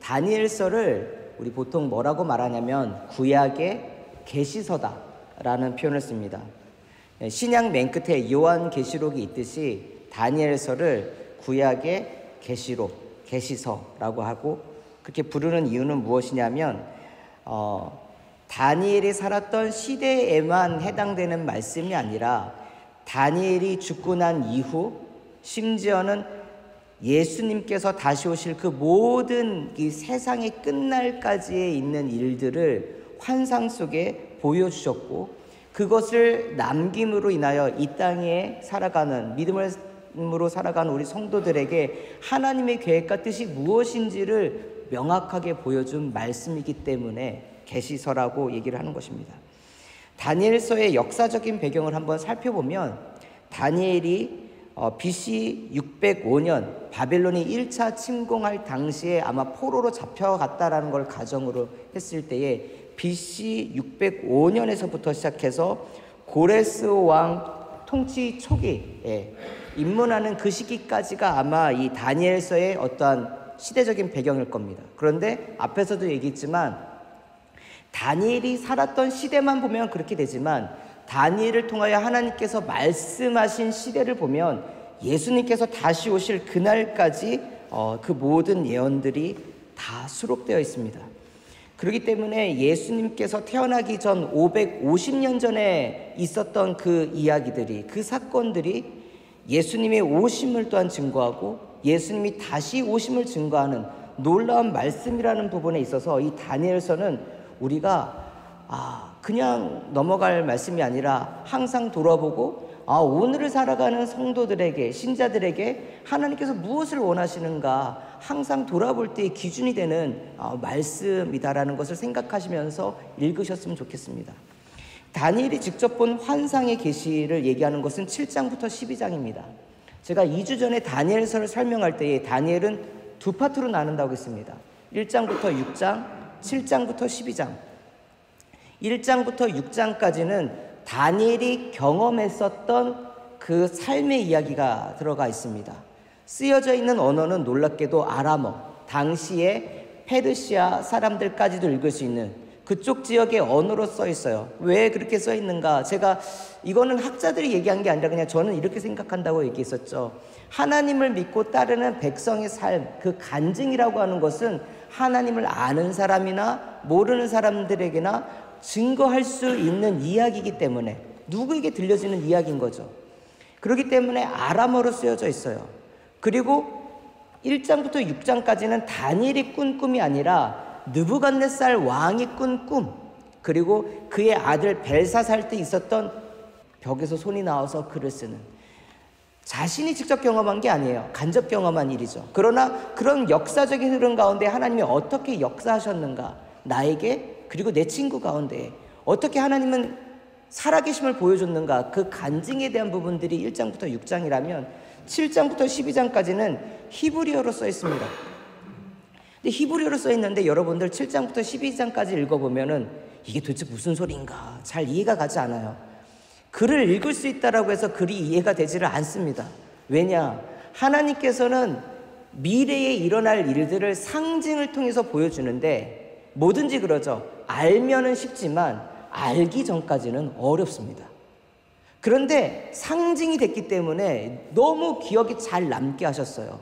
다니엘서를 우리 보통 뭐라고 말하냐면 구약의 계시서다라는 표현을 씁니다. 신약 맨 끝에 요한계시록이 있듯이 다니엘서를 구약의 계시록, 계시서라고 하고 그렇게 부르는 이유는 무엇이냐면 다니엘이 살았던 시대에만 해당되는 말씀이 아니라 다니엘이 죽고 난 이후 심지어는 예수님께서 다시 오실 그 모든 이 세상의 끝날까지에 있는 일들을 환상 속에 보여주셨고 그것을 남김으로 인하여 이 땅에 살아가는 믿음으로 살아가는 우리 성도들에게 하나님의 계획과 뜻이 무엇인지를 명확하게 보여준 말씀이기 때문에 계시서라고 얘기를 하는 것입니다. 다니엘서의 역사적인 배경을 한번 살펴보면 다니엘이 BC 605년 바벨론이 1차 침공할 당시에 아마 포로로 잡혀갔다라는 걸 가정으로 했을 때에 BC 605년에서부터 시작해서 고레스 왕 통치 초기에 입문하는 그 시기까지가 아마 이 다니엘서의 어떠한 시대적인 배경일 겁니다. 그런데 앞에서도 얘기했지만 다니엘이 살았던 시대만 보면 그렇게 되지만 다니엘을 통하여 하나님께서 말씀하신 시대를 보면 예수님께서 다시 오실 그날까지 그 모든 예언들이 다 수록되어 있습니다. 그렇기 때문에 예수님께서 태어나기 전 550년 전에 있었던 그 이야기들이, 그 사건들이 예수님의 오심을 또한 증거하고 예수님이 다시 오심을 증거하는 놀라운 말씀이라는 부분에 있어서 이 다니엘서는 우리가 그냥 넘어갈 말씀이 아니라 항상 돌아보고 오늘을 살아가는 성도들에게, 신자들에게 하나님께서 무엇을 원하시는가 항상 돌아볼 때의 기준이 되는 말씀이다라는 것을 생각하시면서 읽으셨으면 좋겠습니다. 다니엘이 직접 본 환상의 계시를 얘기하는 것은 7장부터 12장입니다. 제가 2주 전에 다니엘서를 설명할 때에 다니엘은 두 파트로 나눈다고 했습니다. 1장부터 6장, 7장부터 12장. 1장부터 6장까지는 다니엘이 경험했었던 그 삶의 이야기가 들어가 있습니다. 쓰여져 있는 언어는 놀랍게도 아람어, 당시에 페르시아 사람들까지도 읽을 수 있는 그쪽 지역의 언어로 써 있어요. 왜 그렇게 써 있는가? 제가 이거는 학자들이 얘기한 게 아니라 그냥 저는 이렇게 생각한다고 얘기했었죠. 하나님을 믿고 따르는 백성의 삶, 그 간증이라고 하는 것은 하나님을 아는 사람이나 모르는 사람들에게나 증거할 수 있는 이야기이기 때문에 누구에게 들려지는 이야기인 거죠. 그렇기 때문에 아람어로 쓰여져 있어요. 그리고 1장부터 6장까지는 다니엘이 꾼 꿈이 아니라 느부갓네살 왕이 꾼 꿈, 그리고 그의 아들 벨사살 때 있었던 벽에서 손이 나와서 글을 쓰는, 자신이 직접 경험한 게 아니에요. 간접 경험한 일이죠. 그러나 그런 역사적인 흐름 가운데 하나님이 어떻게 역사하셨는가, 나에게 그리고 내 친구 가운데 어떻게 하나님은 살아계심을 보여줬는가, 그 간증에 대한 부분들이 1장부터 6장이라면 7장부터 12장까지는 히브리어로 써 있습니다. 근데 히브리어로 써 있는데 여러분들 7장부터 12장까지 읽어보면은 이게 도대체 무슨 소리인가 잘 이해가 가지 않아요. 글을 읽을 수 있다라고 해서 글이 이해가 되지를 않습니다. 왜냐? 하나님께서는 미래에 일어날 일들을 상징을 통해서 보여주는데 뭐든지 그러죠. 알면은 쉽지만 알기 전까지는 어렵습니다. 그런데 상징이 됐기 때문에 너무 기억이 잘 남게 하셨어요.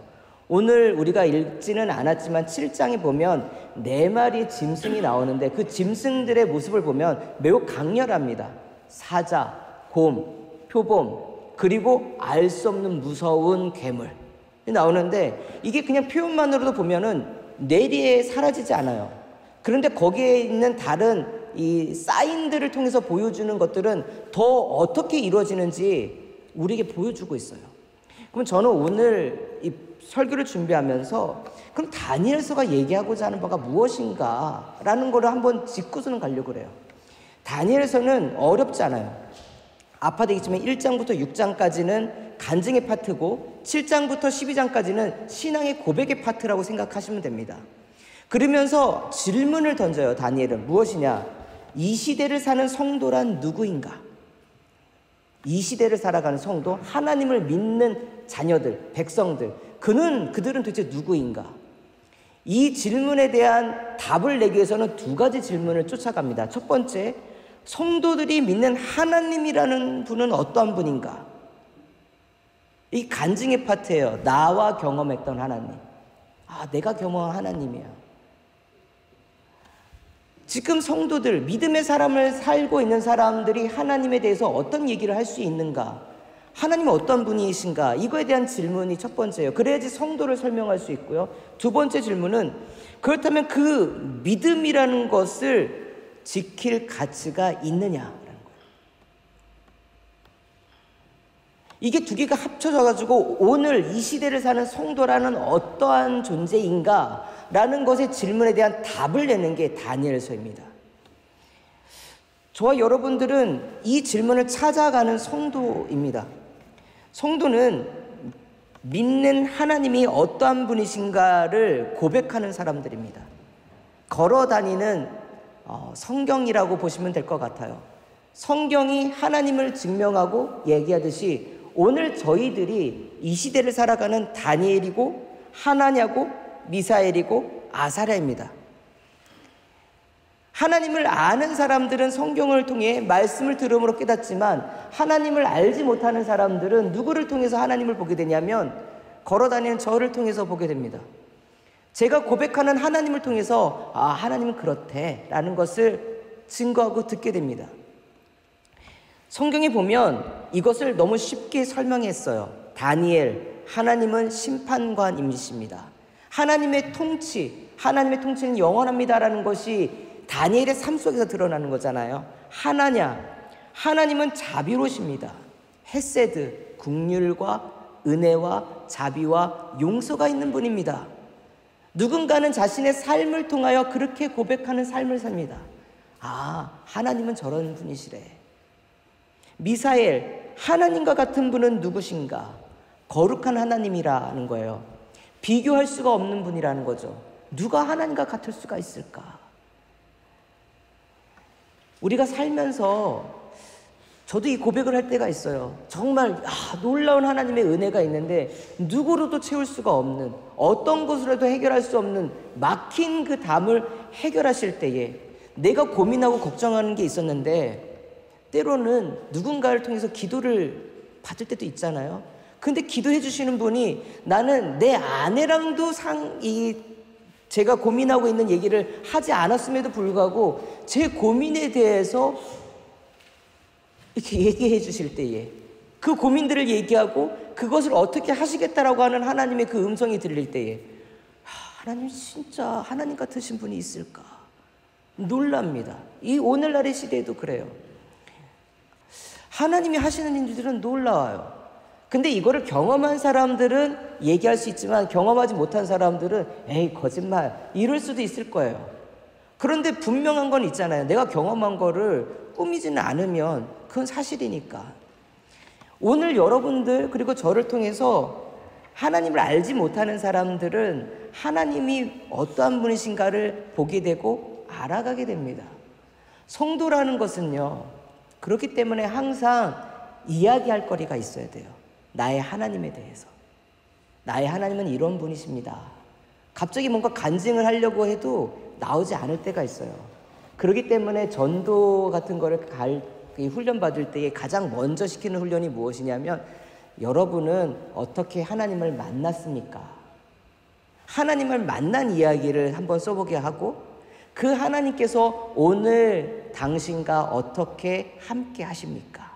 오늘 우리가 읽지는 않았지만 7장에 보면 4마리 짐승이 나오는데 그 짐승들의 모습을 보면 매우 강렬합니다. 사자, 곰, 표범, 그리고 알 수 없는 무서운 괴물 나오는데 이게 그냥 표현만으로도 보면은 뇌리에 사라지지 않아요. 그런데 거기에 있는 다른 이 사인들을 통해서 보여주는 것들은 더 어떻게 이루어지는지 우리에게 보여주고 있어요. 그럼 저는 오늘 이 설교를 준비하면서 그럼 다니엘서가 얘기하고자 하는 바가 무엇인가 라는 거를 한번 짚고서는 가려고 그래요. 다니엘서는 어렵지 않아요. 아파되겠지만 1장부터 6장까지는 간증의 파트고 7장부터 12장까지는 신앙의 고백의 파트라고 생각하시면 됩니다. 그러면서 질문을 던져요. 다니엘은 무엇이냐? 이 시대를 사는 성도란 누구인가? 이 시대를 살아가는 성도, 하나님을 믿는 자녀들, 백성들, 그들은 도대체 누구인가? 이 질문에 대한 답을 내기 위해서는 두 가지 질문을 쫓아갑니다. 첫 번째, 성도들이 믿는 하나님이라는 분은 어떠한 분인가? 이 간증의 파트예요. 나와 경험했던 하나님. 내가 경험한 하나님이야. 지금 성도들, 믿음의 사람을 살고 있는 사람들이 하나님에 대해서 어떤 얘기를 할 수 있는가? 하나님은 어떤 분이신가? 이거에 대한 질문이 첫 번째예요. 그래야지 성도를 설명할 수 있고요. 두 번째 질문은, 그렇다면 그 믿음이라는 것을 지킬 가치가 있느냐라는 거예요. 이게 두 개가 합쳐져가지고 오늘 이 시대를 사는 성도라는 어떠한 존재인가라는 것의 질문에 대한 답을 내는 게 다니엘서입니다. 저와 여러분들은 이 질문을 찾아가는 성도입니다. 성도는 믿는 하나님이 어떠한 분이신가를 고백하는 사람들입니다. 걸어 다니는 성경이라고 보시면 될 것 같아요. 성경이 하나님을 증명하고 얘기하듯이 오늘 저희들이 이 시대를 살아가는 다니엘이고 하나냐고 미사엘이고 아사랴입니다. 하나님을 아는 사람들은 성경을 통해 말씀을 들음으로 깨닫지만 하나님을 알지 못하는 사람들은 누구를 통해서 하나님을 보게 되냐면 걸어다니는 저를 통해서 보게 됩니다. 제가 고백하는 하나님을 통해서 하나님은 그렇대 라는 것을 증거하고 듣게 됩니다. 성경에 보면 이것을 너무 쉽게 설명했어요. 다니엘, 하나님은 심판관이십니다. 하나님의 통치는 영원합니다라는 것이 다니엘의 삶 속에서 드러나는 거잖아요. 하나님은 자비로우십니다. 헤세드, 긍휼과 은혜와 자비와 용서가 있는 분입니다. 누군가는 자신의 삶을 통하여 그렇게 고백하는 삶을 삽니다. 하나님은 저런 분이시래. 미사엘, 하나님과 같은 분은 누구신가? 거룩한 하나님이라는 거예요. 비교할 수가 없는 분이라는 거죠. 누가 하나님과 같을 수가 있을까? 우리가 살면서 저도 이 고백을 할 때가 있어요. 정말 놀라운 하나님의 은혜가 있는데 누구로도 채울 수가 없는, 어떤 것으로도 해결할 수 없는 막힌 그 담을 해결하실 때에 내가 고민하고 걱정하는 게 있었는데 때로는 누군가를 통해서 기도를 받을 때도 있잖아요. 근데 기도해 주시는 분이 나는 내 아내랑도 제가 고민하고 있는 얘기를 하지 않았음에도 불구하고 제 고민에 대해서 이렇게 얘기해 주실 때에 그 고민들을 얘기하고 그것을 어떻게 하시겠다라고 하는 하나님의 그 음성이 들릴 때에 하나님 진짜 하나님 같으신 분이 있을까? 놀랍니다. 이 오늘날의 시대에도 그래요. 하나님이 하시는 일들은 놀라워요. 근데 이거를 경험한 사람들은 얘기할 수 있지만 경험하지 못한 사람들은 에이 거짓말 이럴 수도 있을 거예요. 그런데 분명한 건 있잖아요. 내가 경험한 거를 꾸미지는 않으면 그건 사실이니까. 오늘 여러분들 그리고 저를 통해서 하나님을 알지 못하는 사람들은 하나님이 어떠한 분이신가를 보게 되고 알아가게 됩니다. 성도라는 것은요, 그렇기 때문에 항상 이야기할 거리가 있어야 돼요. 나의 하나님에 대해서. 나의 하나님은 이런 분이십니다. 갑자기 뭔가 간증을 하려고 해도 나오지 않을 때가 있어요. 그렇기 때문에 전도 같은 거를 훈련 받을 때에 가장 먼저 시키는 훈련이 무엇이냐면 여러분은 어떻게 하나님을 만났습니까? 하나님을 만난 이야기를 한번 써보게 하고 그 하나님께서 오늘 당신과 어떻게 함께 하십니까?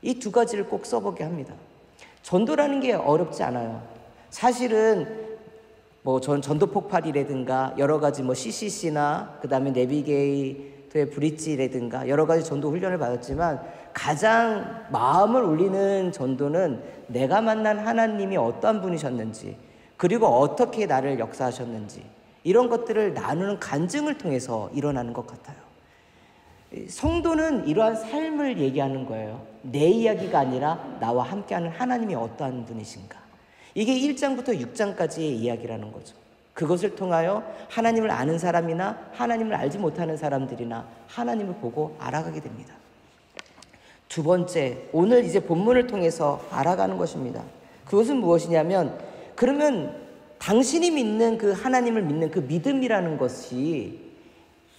이 두 가지를 꼭 써보게 합니다. 전도라는 게 어렵지 않아요. 사실은 전도 폭발이라든가 여러 가지 CCC나 그 다음에 내비게이터의 브릿지라든가 여러 가지 전도 훈련을 받았지만 가장 마음을 울리는 전도는 내가 만난 하나님이 어떠한 분이셨는지 그리고 어떻게 나를 역사하셨는지 이런 것들을 나누는 간증을 통해서 일어나는 것 같아요. 성도는 이러한 삶을 얘기하는 거예요. 내 이야기가 아니라 나와 함께하는 하나님이 어떠한 분이신가. 이게 1장부터 6장까지의 이야기라는 거죠. 그것을 통하여 하나님을 아는 사람이나 하나님을 알지 못하는 사람들이나 하나님을 보고 알아가게 됩니다. 두 번째, 오늘 이제 본문을 통해서 알아가는 것입니다. 그것은 무엇이냐면 그러면 당신이 믿는 그 하나님을 믿는 그 믿음이라는 것이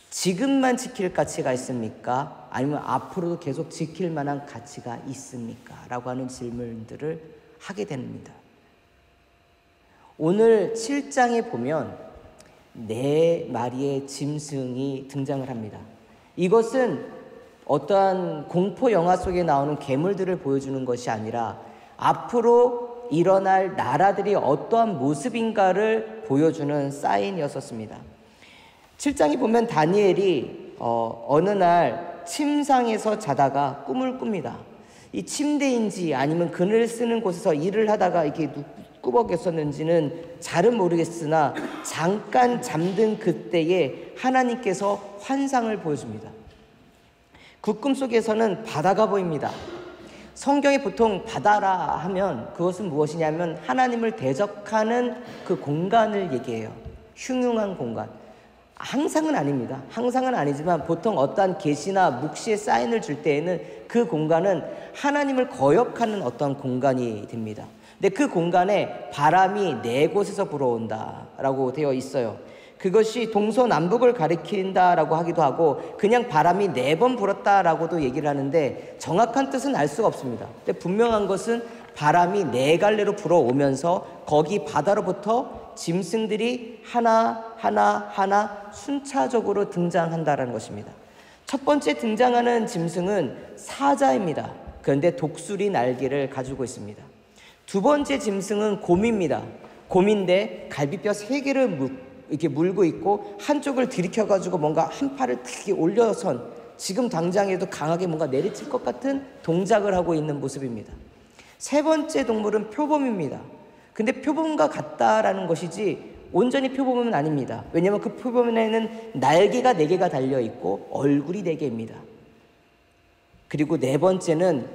지금만 지킬 가치가 있습니까? 아니면 앞으로도 계속 지킬 만한 가치가 있습니까? 라고 하는 질문들을 하게 됩니다. 오늘 7장에 보면 4마리의 짐승이 등장을 합니다. 이것은 어떠한 공포 영화 속에 나오는 괴물들을 보여주는 것이 아니라 앞으로 일어날 나라들이 어떠한 모습인가를 보여주는 사인이었습니다. 7장에 보면 다니엘이 어느 날 침상에서 자다가 꿈을 꿉니다. 이 침대인지 아니면 그늘 쓰는 곳에서 일을 하다가 이렇게 꾸벅였었는지는 잘은 모르겠으나 잠깐 잠든 그때에 하나님께서 환상을 보여줍니다. 그 꿈 속에서는 바다가 보입니다. 성경에 보통 바다라 하면 그것은 무엇이냐면 하나님을 대적하는 그 공간을 얘기해요. 흉흉한 공간. 항상은 아닙니다. 항상은 아니지만 보통 어떠한 계시나 묵시의 사인을 줄 때에는 그 공간은 하나님을 거역하는 어떤 공간이 됩니다. 근데 그 공간에 바람이 4곳에서 불어온다라고 되어 있어요. 그것이 동서남북을 가리킨다라고 하기도 하고 그냥 바람이 4번 불었다라고도 얘기를 하는데 정확한 뜻은 알 수가 없습니다. 근데 분명한 것은 바람이 4갈래로 불어오면서 거기 바다로부터 짐승들이 하나 순차적으로 등장한다라는 것입니다. 첫 번째 등장하는 짐승은 사자입니다. 그런데 독수리 날개를 가지고 있습니다. 두 번째 짐승은 곰입니다. 곰인데 갈비뼈 3개를 이렇게 물고 있고 한쪽을 들이켜가지고 뭔가 한 팔을 크게 올려선 지금 당장에도 강하게 뭔가 내리칠 것 같은 동작을 하고 있는 모습입니다. 세 번째 동물은 표범입니다. 근데 표범과 같다라는 것이지 온전히 표범은 아닙니다. 왜냐하면 그 표범에는 날개가 4개가 달려있고 얼굴이 4개입니다. 그리고 4번째는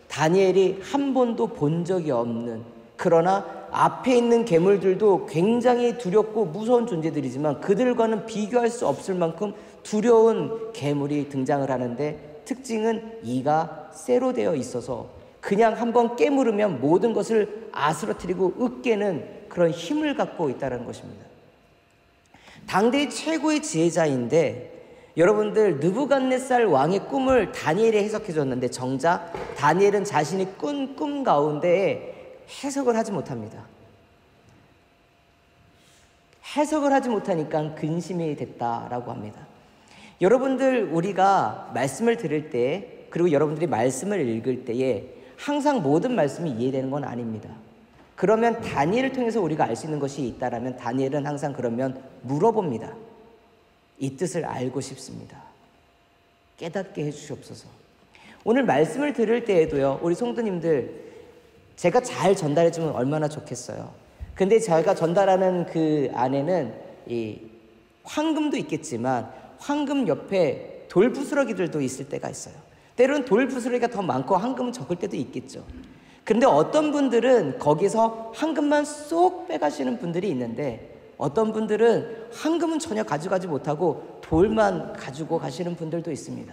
다니엘이 한 번도 본 적이 없는, 그러나 앞에 있는 괴물들도 굉장히 두렵고 무서운 존재들이지만 그들과는 비교할 수 없을 만큼 두려운 괴물이 등장을 하는데 특징은 이가 쇠로 되어 있어서 그냥 한번 깨물으면 모든 것을 아스러뜨리고 으깨는 그런 힘을 갖고 있다는 것입니다. 당대의 최고의 지혜자인데 여러분들 느부갓네살 왕의 꿈을 다니엘이 해석해 줬는데 정작 다니엘은 자신이 꾼 꿈 가운데 해석을 하지 못합니다. 해석을 하지 못하니까 근심이 됐다라고 합니다. 여러분들 우리가 말씀을 들을 때 그리고 여러분들이 말씀을 읽을 때에 항상 모든 말씀이 이해되는 건 아닙니다. 그러면 다니엘을 통해서 우리가 알 수 있는 것이 있다라면 다니엘은 항상 그러면 물어봅니다. 이 뜻을 알고 싶습니다. 깨닫게 해주시옵소서. 오늘 말씀을 들을 때에도요, 우리 성도님들 제가 잘 전달해주면 얼마나 좋겠어요. 근데 제가 전달하는 그 안에는 이 황금도 있겠지만 황금 옆에 돌 부스러기들도 있을 때가 있어요. 때로는 돌 부스러기가 더 많고 황금은 적을 때도 있겠죠. 그런데 어떤 분들은 거기서 황금만 쏙 빼가시는 분들이 있는데 어떤 분들은 황금은 전혀 가져가지 못하고 돌만 가지고 가시는 분들도 있습니다.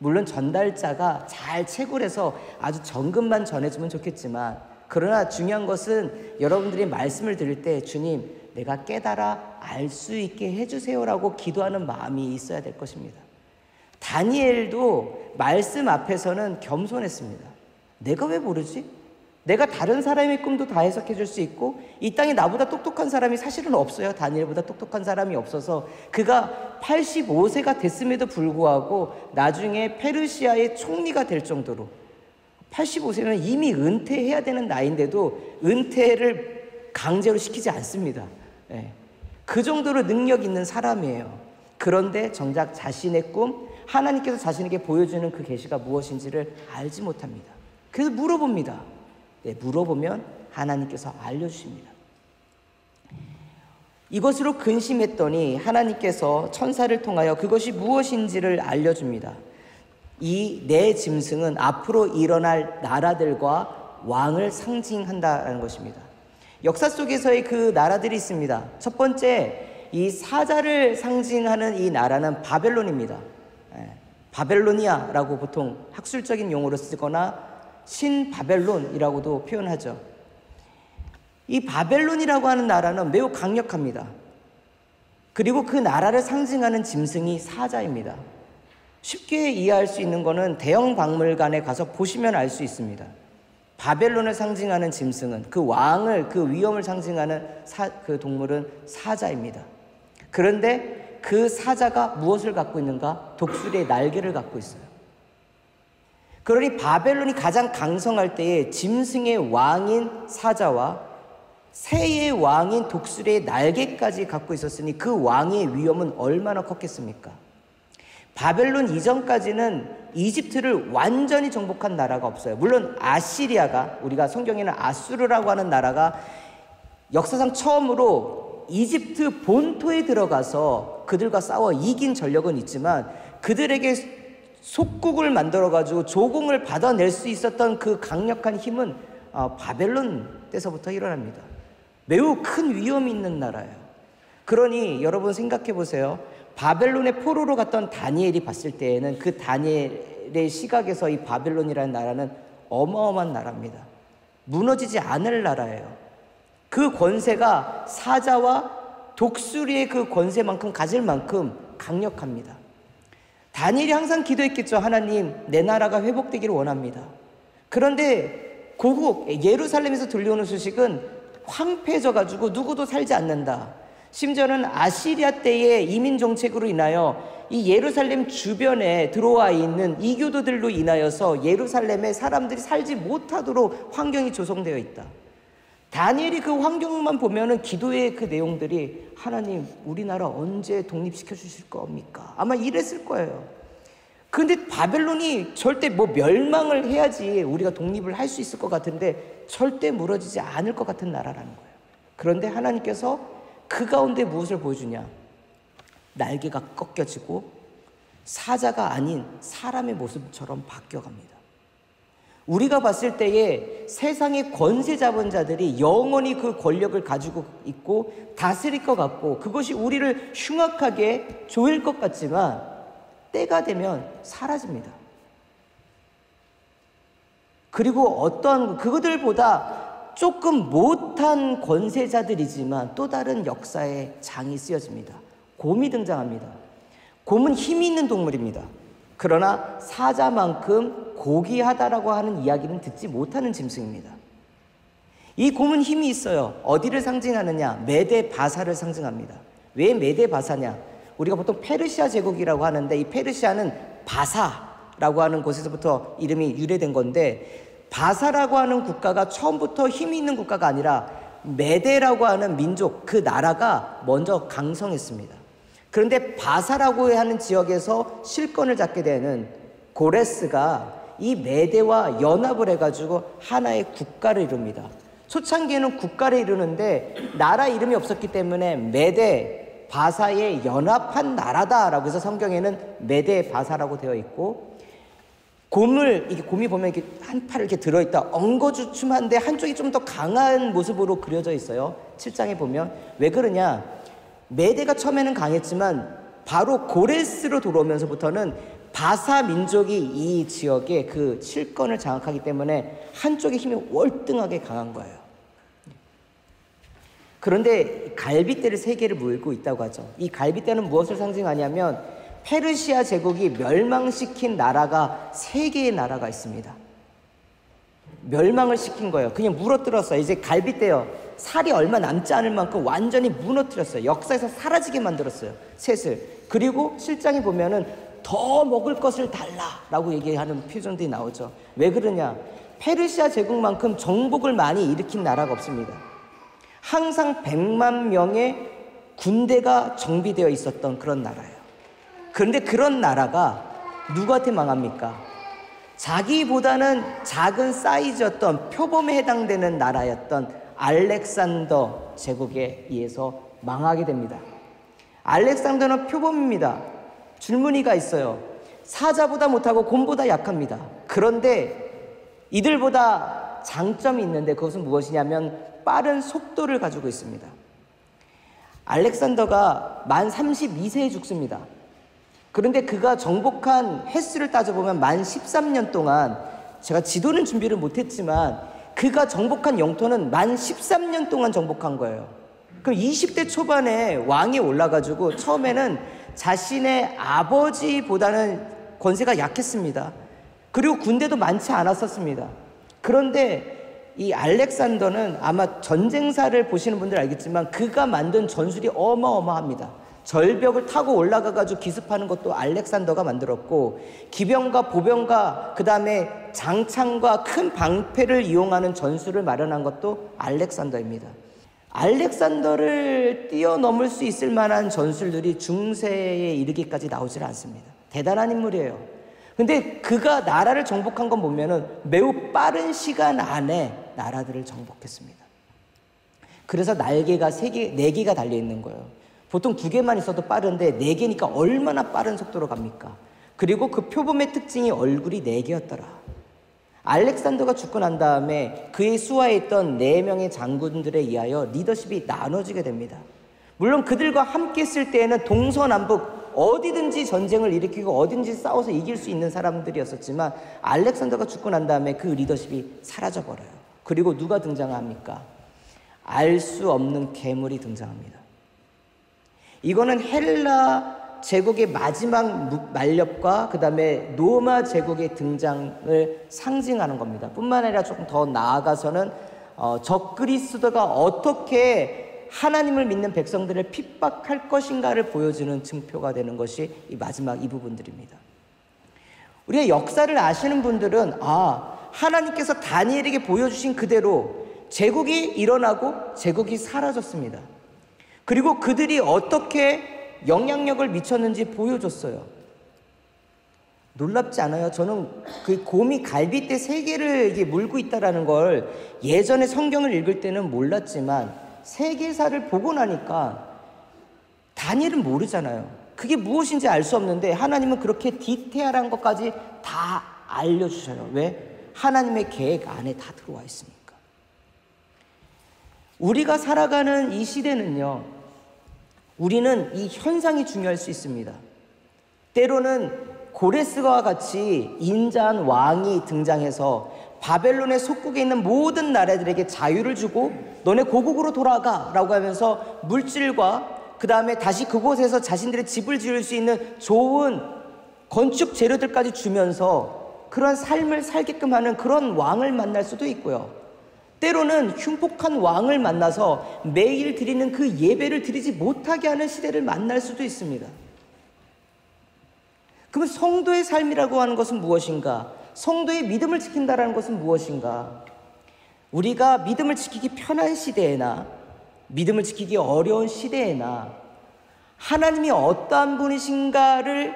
물론 전달자가 잘 채굴해서 아주 정금만 전해주면 좋겠지만 그러나 중요한 것은 여러분들이 말씀을 들을 때 주님 내가 깨달아 알 수 있게 해주세요라고 기도하는 마음이 있어야 될 것입니다. 다니엘도 말씀 앞에서는 겸손했습니다. 내가 왜 모르지? 내가 다른 사람의 꿈도 다 해석해 줄 수 있고 이 땅에 나보다 똑똑한 사람이 사실은 없어요. 다니엘보다 똑똑한 사람이 없어서 그가 85세가 됐음에도 불구하고 나중에 페르시아의 총리가 될 정도로 85세면 이미 은퇴해야 되는 나이인데도 은퇴를 강제로 시키지 않습니다. 그 정도로 능력 있는 사람이에요. 그런데 정작 자신의 꿈, 하나님께서 자신에게 보여주는 그 계시가 무엇인지를 알지 못합니다. 그래서 물어봅니다. 물어보면 하나님께서 알려주십니다. 이것으로 근심했더니 하나님께서 천사를 통하여 그것이 무엇인지를 알려줍니다. 이 4 짐승은 앞으로 일어날 나라들과 왕을 상징한다는 것입니다. 역사 속에서의 그 나라들이 있습니다. 첫 번째, 이 사자를 상징하는 이 나라는 바벨론입니다. 바벨로니아라고 보통 학술적인 용어로 쓰거나 신바벨론이라고도 표현하죠. 이 바벨론이라고 하는 나라는 매우 강력합니다. 그리고 그 나라를 상징하는 짐승이 사자입니다. 쉽게 이해할 수 있는 거는 대형 박물관에 가서 보시면 알 수 있습니다. 바벨론을 상징하는 짐승은 그 왕을, 그 위엄을 상징하는 그 동물은 사자입니다. 그런데 그 사자가 무엇을 갖고 있는가? 독수리의 날개를 갖고 있어요. 그러니 바벨론이 가장 강성할 때에 짐승의 왕인 사자와 새의 왕인 독수리의 날개까지 갖고 있었으니 그 왕의 위엄은 얼마나 컸겠습니까? 바벨론 이전까지는 이집트를 완전히 정복한 나라가 없어요. 물론 아시리아가, 우리가 성경에는 아수르라고 하는 나라가 역사상 처음으로 이집트 본토에 들어가서 그들과 싸워 이긴 전력은 있지만, 그들에게 속국을 만들어가지고 조공을 받아낼 수 있었던 그 강력한 힘은 바벨론 때서부터 일어납니다. 매우 큰 위험이 있는 나라예요. 그러니 여러분 생각해 보세요. 바벨론의 포로로 갔던 다니엘이 봤을 때에는 그 다니엘의 시각에서 이 바벨론이라는 나라는 어마어마한 나라입니다. 무너지지 않을 나라예요. 그 권세가 사자와 독수리의 그 권세만큼 가질 만큼 강력합니다. 다니엘이 항상 기도했겠죠. 하나님, 내 나라가 회복되기를 원합니다. 그런데 고국 예루살렘에서 들려오는 소식은 황폐해져가지고 누구도 살지 않는다. 심지어는 아시리아 때의 이민 정책으로 인하여 이 예루살렘 주변에 들어와 있는 이교도들로 인하여서 예루살렘에 사람들이 살지 못하도록 환경이 조성되어 있다. 다니엘이 그 환경만 보면은 기도의 그 내용들이, 하나님, 우리나라 언제 독립시켜 주실 겁니까? 아마 이랬을 거예요. 근데 바벨론이 절대 멸망을 해야지 우리가 독립을 할 수 있을 것 같은데 절대 무너지지 않을 것 같은 나라라는 거예요. 그런데 하나님께서 그 가운데 무엇을 보여주냐? 날개가 꺾여지고 사자가 아닌 사람의 모습처럼 바뀌어갑니다. 우리가 봤을 때에 세상의 권세 잡은 자들이 영원히 그 권력을 가지고 있고 다스릴 것 같고 그것이 우리를 흉악하게 조일 것 같지만 때가 되면 사라집니다. 그리고 어떠한 그들보다 조금 못한 권세자들이지만 또 다른 역사의 장이 쓰여집니다. 곰이 등장합니다. 곰은 힘이 있는 동물입니다. 그러나 사자만큼 고귀하다라고 하는 이야기는 듣지 못하는 짐승입니다. 이 곰은 힘이 있어요. 어디를 상징하느냐? 메데 바사를 상징합니다. 왜 메데 바사냐? 우리가 보통 페르시아 제국이라고 하는데 이 페르시아는 바사라고 하는 곳에서부터 이름이 유래된 건데, 바사라고 하는 국가가 처음부터 힘이 있는 국가가 아니라 메데라고 하는 민족, 그 나라가 먼저 강성했습니다. 그런데 바사라고 하는 지역에서 실권을 잡게 되는 고레스가 이 메데와 연합을 해가지고 하나의 국가를 이룹니다. 초창기에는 국가를 이루는데 나라 이름이 없었기 때문에 메데 바사의 연합한 나라다라고 해서 성경에는 메데 바사라고 되어 있고, 곰이 보면 이렇게 한 팔을 이렇게 들어있다, 엉거주춤한데 한쪽이 좀 더 강한 모습으로 그려져 있어요. 7장에 보면. 왜 그러냐? 메데가 처음에는 강했지만 바로 고레스로 들어오면서부터는 바사 민족이 이 지역의 그 실권을 장악하기 때문에 한쪽의 힘이 월등하게 강한 거예요. 그런데 갈빗대를 3개를 물고 있다고 하죠. 이 갈빗대는 무엇을 상징하냐면 페르시아 제국이 멸망시킨 나라가 3개의 나라가 있습니다. 멸망을 시킨 거예요. 그냥 무너뜨렸어요. 이제 갈빗대요. 살이 얼마 남지 않을 만큼 완전히 무너뜨렸어요. 역사에서 사라지게 만들었어요. 셋을. 그리고 실장에 보면은 더 먹을 것을 달라라고 얘기하는 표정들이 나오죠. 왜 그러냐? 페르시아 제국만큼 정복을 많이 일으킨 나라가 없습니다. 항상 100만 명의 군대가 정비되어 있었던 그런 나라예요. 그런데 그런 나라가 누구한테 망합니까? 자기보다는 작은 사이즈였던, 표범에 해당되는 나라였던 알렉산더 제국에 의해서 망하게 됩니다. 알렉산더는 표범입니다. 줄무늬가 있어요. 사자보다 못하고 곰보다 약합니다. 그런데 이들보다 장점이 있는데 그것은 무엇이냐면 빠른 속도를 가지고 있습니다. 알렉산더가 만 32세에 죽습니다. 그런데 그가 정복한 횟수를 따져보면 만 13년 동안, 제가 지도는 준비를 못했지만 그가 정복한 영토는 만 13년 동안 정복한 거예요. 그럼 20대 초반에 왕이 올라가지고 처음에는 자신의 아버지보다는 권세가 약했습니다. 그리고 군대도 많지 않았었습니다. 그런데 이 알렉산더는 아마 전쟁사를 보시는 분들 알겠지만 그가 만든 전술이 어마어마합니다. 절벽을 타고 올라가가지고 기습하는 것도 알렉산더가 만들었고, 기병과 보병과 그 다음에 장창과 큰 방패를 이용하는 전술을 마련한 것도 알렉산더입니다. 알렉산더를 뛰어넘을 수 있을 만한 전술들이 중세에 이르기까지 나오질 않습니다. 대단한 인물이에요. 근데 그가 나라를 정복한 건 보면은 매우 빠른 시간 안에 나라들을 정복했습니다. 그래서 날개가 4개가 달려있는 거예요. 보통 2개만 있어도 빠른데 4개니까 얼마나 빠른 속도로 갑니까? 그리고 그 표범의 특징이 얼굴이 4개였더라. 알렉산더가 죽고 난 다음에 그의 수하에 있던 4명의 장군들에 의하여 리더십이 나눠지게 됩니다. 물론 그들과 함께 있을 때에는 동서남북 어디든지 전쟁을 일으키고 어딘지 싸워서 이길 수 있는 사람들이었었지만, 알렉산더가 죽고 난 다음에 그 리더십이 사라져버려요. 그리고 누가 등장합니까? 알 수 없는 괴물이 등장합니다. 이거는 헬라 제국의 마지막 만렵과 그 다음에 로마 제국의 등장을 상징하는 겁니다. 뿐만 아니라 조금 더 나아가서는 적그리스도가 어떻게 하나님을 믿는 백성들을 핍박할 것인가를 보여주는 증표가 되는 것이 이 마지막 이 부분들입니다. 우리가 역사를 아시는 분들은 하나님께서 다니엘에게 보여주신 그대로 제국이 일어나고 제국이 사라졌습니다. 그리고 그들이 어떻게 영향력을 미쳤는지 보여줬어요. 놀랍지 않아요? 저는 그 곰이 갈빗대 3개를 이게 물고 있다라는 걸 예전에 성경을 읽을 때는 몰랐지만 세계사를 보고 나니까 다니엘은 모르잖아요. 그게 무엇인지 알 수 없는데 하나님은 그렇게 디테일한 것까지 다 알려주셔요. 왜? 하나님의 계획 안에 다 들어와 있으니까. 우리가 살아가는 이 시대는요, 우리는 이 현상이 중요할 수 있습니다. 때로는 고레스와 같이 인자한 왕이 등장해서 바벨론의 속국에 있는 모든 나라들에게 자유를 주고 너네 고국으로 돌아가 라고 하면서 물질과 그 다음에 다시 그곳에서 자신들의 집을 지을 수 있는 좋은 건축 재료들까지 주면서 그런 삶을 살게끔 하는 그런 왕을 만날 수도 있고요. 때로는 흉폭한 왕을 만나서 매일 드리는 그 예배를 드리지 못하게 하는 시대를 만날 수도 있습니다. 그러면 성도의 삶이라고 하는 것은 무엇인가? 성도의 믿음을 지킨다는 것은 무엇인가? 우리가 믿음을 지키기 편한 시대에나 믿음을 지키기 어려운 시대에나 하나님이 어떠한 분이신가를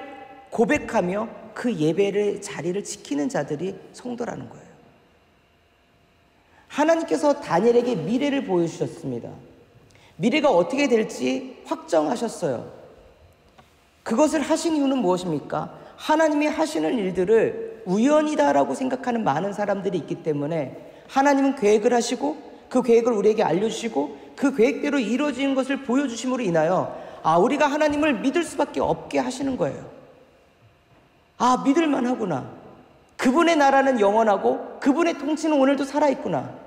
고백하며 그 예배의 자리를 지키는 자들이 성도라는 거예요. 하나님께서 다니엘에게 미래를 보여주셨습니다. 미래가 어떻게 될지 확정하셨어요. 그것을 하신 이유는 무엇입니까? 하나님이 하시는 일들을 우연이다라고 생각하는 많은 사람들이 있기 때문에 하나님은 계획을 하시고 그 계획을 우리에게 알려주시고 그 계획대로 이루어지는 것을 보여주심으로 인하여 우리가 하나님을 믿을 수밖에 없게 하시는 거예요. 믿을만 하구나. 그분의 나라는 영원하고 그분의 통치는 오늘도 살아있구나.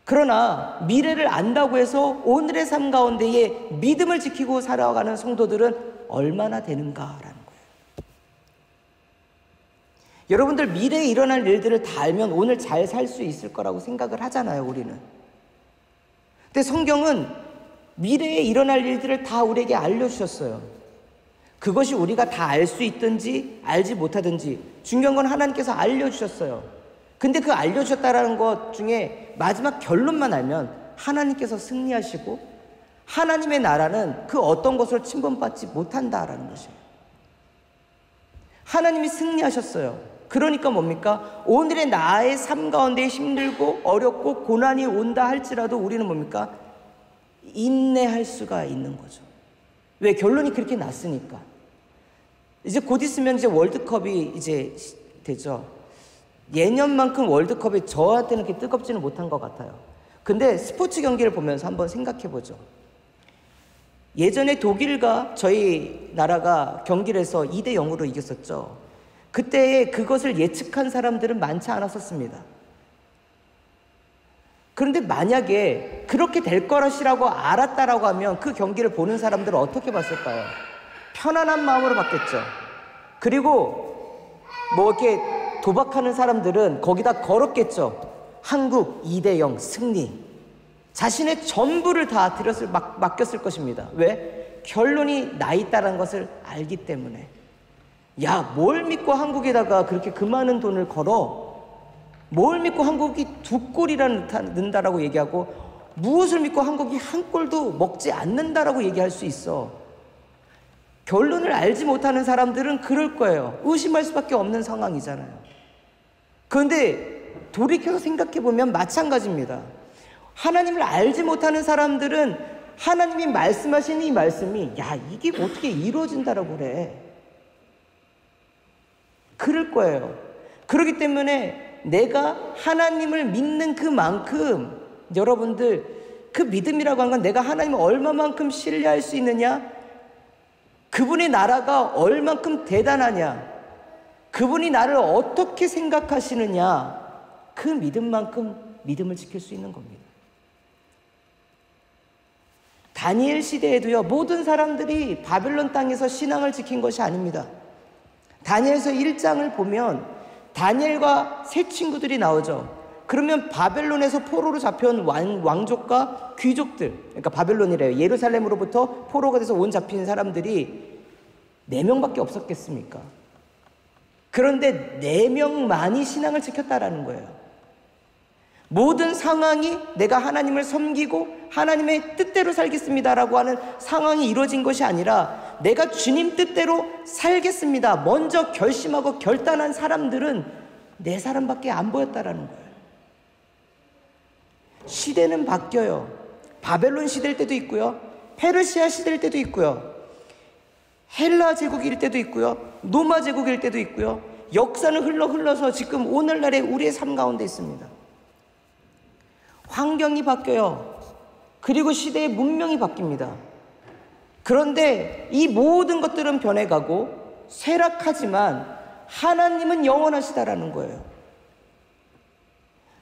그러나 미래를 안다고 해서 오늘의 삶 가운데에 믿음을 지키고 살아가는 성도들은 얼마나 되는가라는 거예요. 여러분들 미래에 일어날 일들을 다 알면 오늘 잘 살 수 있을 거라고 생각을 하잖아요, 우리는. 근데 성경은 미래에 일어날 일들을 다 우리에게 알려주셨어요. 그것이 우리가 다 알 수 있든지 알지 못하든지 중요한 건 하나님께서 알려주셨어요. 근데 그 알려주셨다라는 것 중에 마지막 결론만 알면 하나님께서 승리하시고 하나님의 나라는 그 어떤 것으로 침범받지 못한다라는 것이에요. 하나님이 승리하셨어요. 그러니까 뭡니까? 오늘의 나의 삶 가운데 힘들고 어렵고 고난이 온다 할지라도 우리는 뭡니까? 인내할 수가 있는 거죠. 왜? 결론이 그렇게 났으니까. 이제 곧 있으면 이제 월드컵이 이제 되죠. 예년만큼 월드컵이 저한테는 그렇게 뜨겁지는 못한 것 같아요. 근데 스포츠 경기를 보면서 한번 생각해 보죠. 예전에 독일과 저희 나라가 경기를 해서 2대0으로 이겼었죠. 그때 그것을 예측한 사람들은 많지 않았었습니다. 그런데 만약에 그렇게 될 것이라고 알았다라고 하면 그 경기를 보는 사람들은 어떻게 봤을까요? 편안한 마음으로 봤겠죠. 그리고 뭐 이렇게 도박하는 사람들은 거기다 걸었겠죠. 한국 2대0 승리. 자신의 전부를 다 맡겼을 것입니다. 왜? 결론이 나 있다는 것을 알기 때문에. 야, 뭘 믿고 한국에다가 그렇게 그 많은 돈을 걸어? 뭘 믿고 한국이 2골이나 넣는다라고 얘기하고, 무엇을 믿고 한국이 한 골도 먹지 않는다라고 얘기할 수 있어? 결론을 알지 못하는 사람들은 그럴 거예요. 의심할 수밖에 없는 상황이잖아요. 그런데 돌이켜서 생각해보면 마찬가지입니다. 하나님을 알지 못하는 사람들은 하나님이 말씀하신 이 말씀이 야, 이게 어떻게 이루어진다라고 그래? 그럴 거예요. 그렇기 때문에 내가 하나님을 믿는 그만큼, 여러분들, 그 믿음이라고 하는 건 내가 하나님을 얼마만큼 신뢰할 수 있느냐, 그분의 나라가 얼만큼 대단하냐, 그분이 나를 어떻게 생각하시느냐, 그 믿음만큼 믿음을 지킬 수 있는 겁니다. 다니엘 시대에도요, 모든 사람들이 바벨론 땅에서 신앙을 지킨 것이 아닙니다. 다니엘서 1장을 보면 다니엘과 세 친구들이 나오죠. 그러면 바벨론에서 포로로 잡혀온 왕족과 귀족들, 그러니까 바벨론이래요. 예루살렘으로부터 포로가 돼서 온 잡힌 사람들이 4명밖에 없었겠습니까? 그런데 4명만이 신앙을 지켰다라는 거예요. 모든 상황이 내가 하나님을 섬기고 하나님의 뜻대로 살겠습니다라고 하는 상황이 이루어진 것이 아니라 내가 주님 뜻대로 살겠습니다, 먼저 결심하고 결단한 사람들은 4사람밖에 안 보였다라는 거예요. 시대는 바뀌어요. 바벨론 시대일 때도 있고요, 페르시아 시대일 때도 있고요, 헬라 제국일 때도 있고요, 로마 제국일 때도 있고요. 역사는 흘러서 지금 오늘날의 우리의 삶 가운데 있습니다. 환경이 바뀌어요. 그리고 시대의 문명이 바뀝니다. 그런데 이 모든 것들은 변해가고 쇠락하지만 하나님은 영원하시다라는 거예요.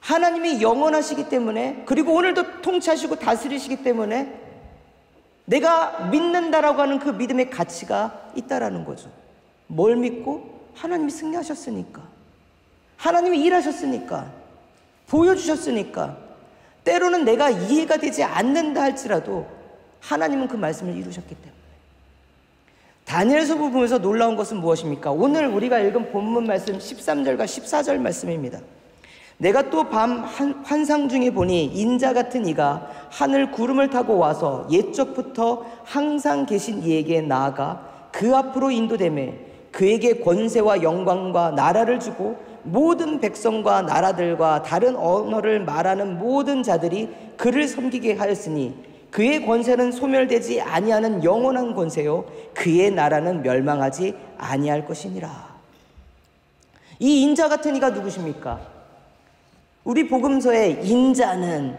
하나님이 영원하시기 때문에, 그리고 오늘도 통치하시고 다스리시기 때문에 내가 믿는다라고 하는 그 믿음의 가치가 있다라는 거죠. 뭘 믿고? 하나님이 승리하셨으니까, 하나님이 일하셨으니까, 보여주셨으니까. 때로는 내가 이해가 되지 않는다 할지라도 하나님은 그 말씀을 이루셨기 때문에. 다니엘서 보면서 놀라운 것은 무엇입니까? 오늘 우리가 읽은 본문 말씀 13절과 14절 말씀입니다. 내가 또 밤 환상 중에 보니 인자 같은 이가 하늘 구름을 타고 와서 옛적부터 항상 계신 이에게 나아가 그 앞으로 인도되매 그에게 권세와 영광과 나라를 주고 모든 백성과 나라들과 다른 언어를 말하는 모든 자들이 그를 섬기게 하였으니 그의 권세는 소멸되지 아니하는 영원한 권세요 그의 나라는 멸망하지 아니할 것이니라. 이 인자 같은 이가 누구십니까? 우리 복음서에 인자는,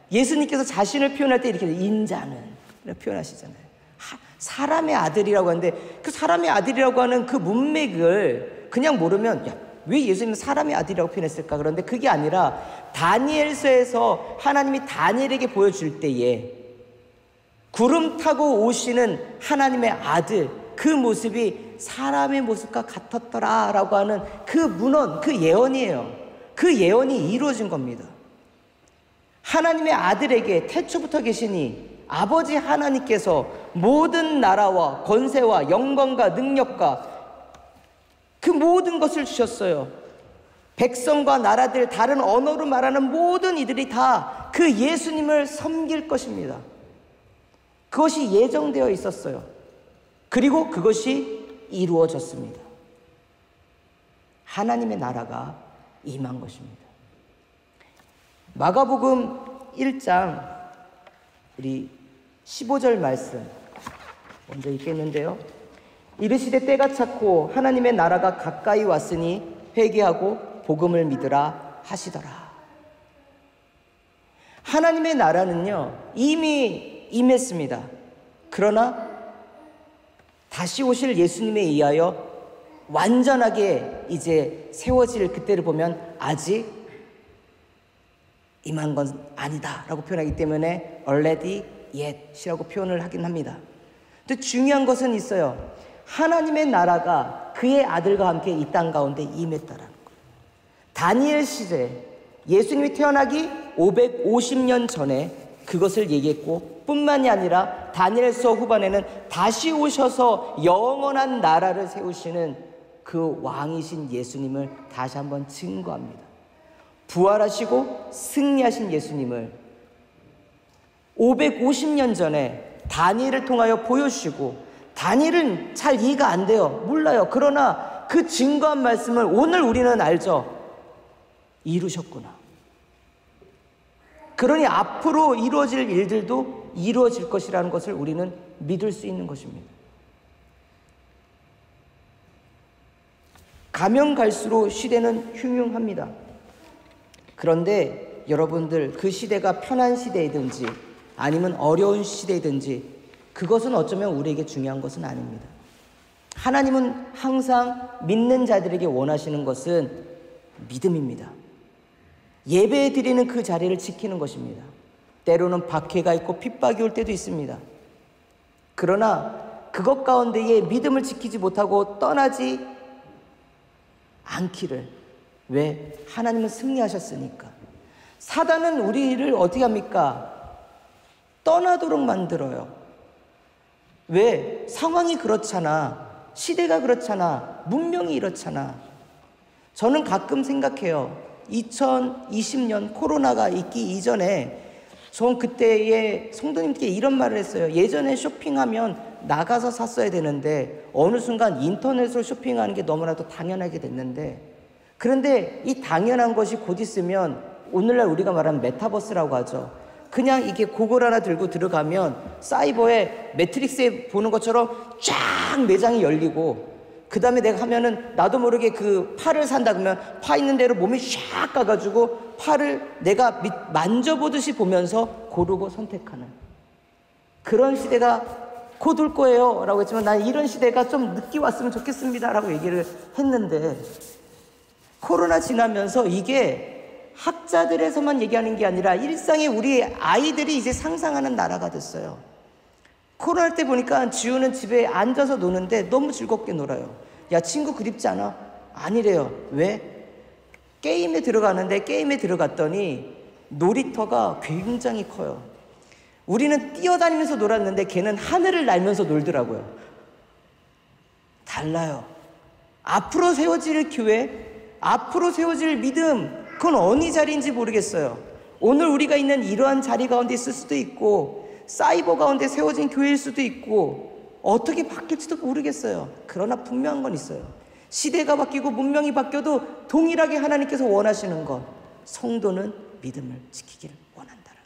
예수님께서 자신을 표현할 때 이렇게 인자는 이렇게 표현하시잖아요. 사람의 아들이라고 하는데 그 사람의 아들이라고 하는 그 문맥을 그냥 모르면 야, 왜 예수님은 사람의 아들이라고 표현했을까? 그런데 그게 아니라 다니엘서에서 하나님이 다니엘에게 보여줄 때에 구름 타고 오시는 하나님의 아들, 그 모습이 사람의 모습과 같았더라 라고 하는 그 문헌, 그 예언이에요. 그 예언이 이루어진 겁니다. 하나님의 아들에게 태초부터 계시니 아버지 하나님께서 모든 나라와 권세와 영광과 능력과 그 모든 것을 주셨어요. 백성과 나라들, 다른 언어로 말하는 모든 이들이 다 그 예수님을 섬길 것입니다. 그것이 예정되어 있었어요. 그리고 그것이 이루어졌습니다. 하나님의 나라가 임한 것입니다. 마가복음 1장 우리 15절 말씀 먼저 읽겠는데요. 이르시되 때가 찼고 하나님의 나라가 가까이 왔으니 회개하고 복음을 믿으라 하시더라. 하나님의 나라는요 이미 임했습니다. 그러나 다시 오실 예수님에 의하여 완전하게 이제 세워질 그때를 보면 아직 임한 건 아니다 라고 표현하기 때문에 already yet이라고 표현을 하긴 합니다. 근데 중요한 것은 있어요. 하나님의 나라가 그의 아들과 함께 이 땅 가운데 임했다라는 거예요. 다니엘 시대에 예수님이 태어나기 550년 전에 그것을 얘기했고, 뿐만이 아니라 다니엘서 후반에는 다시 오셔서 영원한 나라를 세우시는 그 왕이신 예수님을 다시 한번 증거합니다. 부활하시고 승리하신 예수님을 550년 전에 다니엘을 통하여 보여주시고, 다니엘은 잘 이해가 안 돼요. 몰라요. 그러나 그 증거한 말씀을 오늘 우리는 알죠. 이루셨구나. 그러니 앞으로 이루어질 일들도 이루어질 것이라는 것을 우리는 믿을 수 있는 것입니다. 가면 갈수록 시대는 흉흉합니다. 그런데 여러분들, 그 시대가 편한 시대이든지 아니면 어려운 시대이든지 그것은 어쩌면 우리에게 중요한 것은 아닙니다. 하나님은 항상 믿는 자들에게 원하시는 것은 믿음입니다. 예배 드리는 그 자리를 지키는 것입니다. 때로는 박해가 있고 핍박이 올 때도 있습니다. 그러나 그것 가운데에 믿음을 지키지 못하고 떠나지 않기를. 왜? 하나님은 승리하셨으니까. 사단은 우리를 어떻게 합니까? 떠나도록 만들어요. 왜? 상황이 그렇잖아. 시대가 그렇잖아. 문명이 이렇잖아. 저는 가끔 생각해요. 2020년 코로나가 있기 이전에 전 그때의 성도님께 이런 말을 했어요. 예전에 쇼핑하면 나가서 샀어야 되는데 어느 순간 인터넷으로 쇼핑하는 게 너무나도 당연하게 됐는데, 그런데 이 당연한 것이 곧 있으면 오늘날 우리가 말하는 메타버스라고 하죠. 그냥 이게 고글 하나 들고 들어가면 사이버에 매트릭스에 보는 것처럼 쫙 매장이 열리고, 그 다음에 내가 하면은 나도 모르게 그 팔을 산다 그러면 파 있는 대로 몸이 샥 가가지고 팔을 내가 만져보듯이 보면서 고르고 선택하는 그런 시대가 곧 올 거예요 라고 했지만, 난 이런 시대가 좀 늦게 왔으면 좋겠습니다 라고 얘기를 했는데, 코로나 지나면서 이게 학자들에서만 얘기하는 게 아니라 일상에 우리 아이들이 이제 상상하는 나라가 됐어요. 코로나 때 보니까 지우는 집에 앉아서 노는데 너무 즐겁게 놀아요. 야, 친구 그립지 않아? 아니래요. 왜? 게임에 들어가는데, 게임에 들어갔더니 놀이터가 굉장히 커요. 우리는 뛰어다니면서 놀았는데 걔는 하늘을 날면서 놀더라고요. 달라요. 앞으로 세워질 교회, 앞으로 세워질 믿음, 그건 어느 자리인지 모르겠어요. 오늘 우리가 있는 이러한 자리 가운데 있을 수도 있고, 사이버 가운데 세워진 교회일 수도 있고, 어떻게 바뀔지도 모르겠어요. 그러나 분명한 건 있어요. 시대가 바뀌고 문명이 바뀌어도 동일하게 하나님께서 원하시는 것, 성도는 믿음을 지키기를 원한다는 것.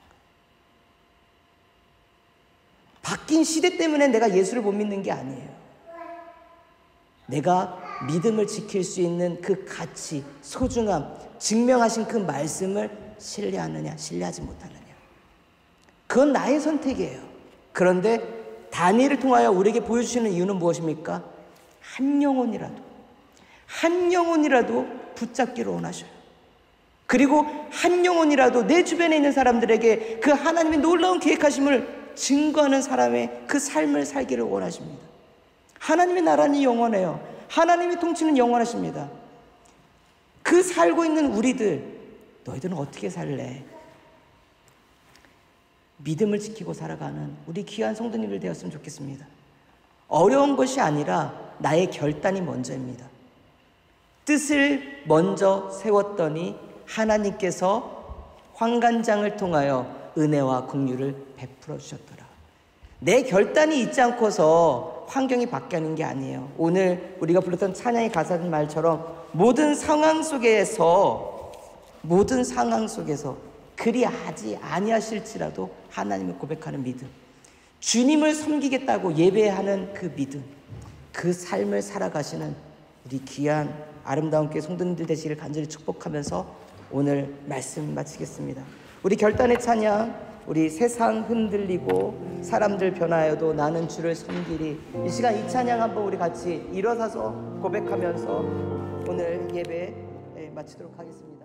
바뀐 시대 때문에 내가 예수를 못 믿는 게 아니에요. 내가 믿음을 지킬 수 있는 그 가치, 소중함, 증명하신 그 말씀을 신뢰하느냐, 신뢰하지 못하느냐. 그건 나의 선택이에요. 그런데 다니엘을 통하여 우리에게 보여주시는 이유는 무엇입니까? 한 영혼이라도 붙잡기를 원하셔요. 그리고 한 영혼이라도 내 주변에 있는 사람들에게 그 하나님의 놀라운 계획하심을 증거하는 사람의 그 삶을 살기를 원하십니다. 하나님의 나라는 영원해요. 하나님의 통치는 영원하십니다. 그 살고 있는 우리들, 너희들은 어떻게 살래? 믿음을 지키고 살아가는 우리 귀한 성도님들 되었으면 좋겠습니다. 어려운 것이 아니라 나의 결단이 먼저입니다. 뜻을 먼저 세웠더니 하나님께서 환관장을 통하여 은혜와 긍휼을 베풀어 주셨더라. 내 결단이 있지 않고서 환경이 바뀌는 게 아니에요. 오늘 우리가 불렀던 찬양의 가사 말처럼 모든 상황 속에서 그리하지 아니하실지라도 하나님을 고백하는 믿음, 주님을 섬기겠다고 예배하는 그 믿음, 그 삶을 살아가시는 우리 귀한 아름다운 교회 성도님들 되시기를 간절히 축복하면서 오늘 말씀 마치겠습니다. 우리 결단의 찬양, 우리 세상 흔들리고 사람들 변하여도 나는 주를 섬기리. 이 시간 이 찬양 한번 우리 같이 일어서서 고백하면서 오늘 예배 마치도록 하겠습니다.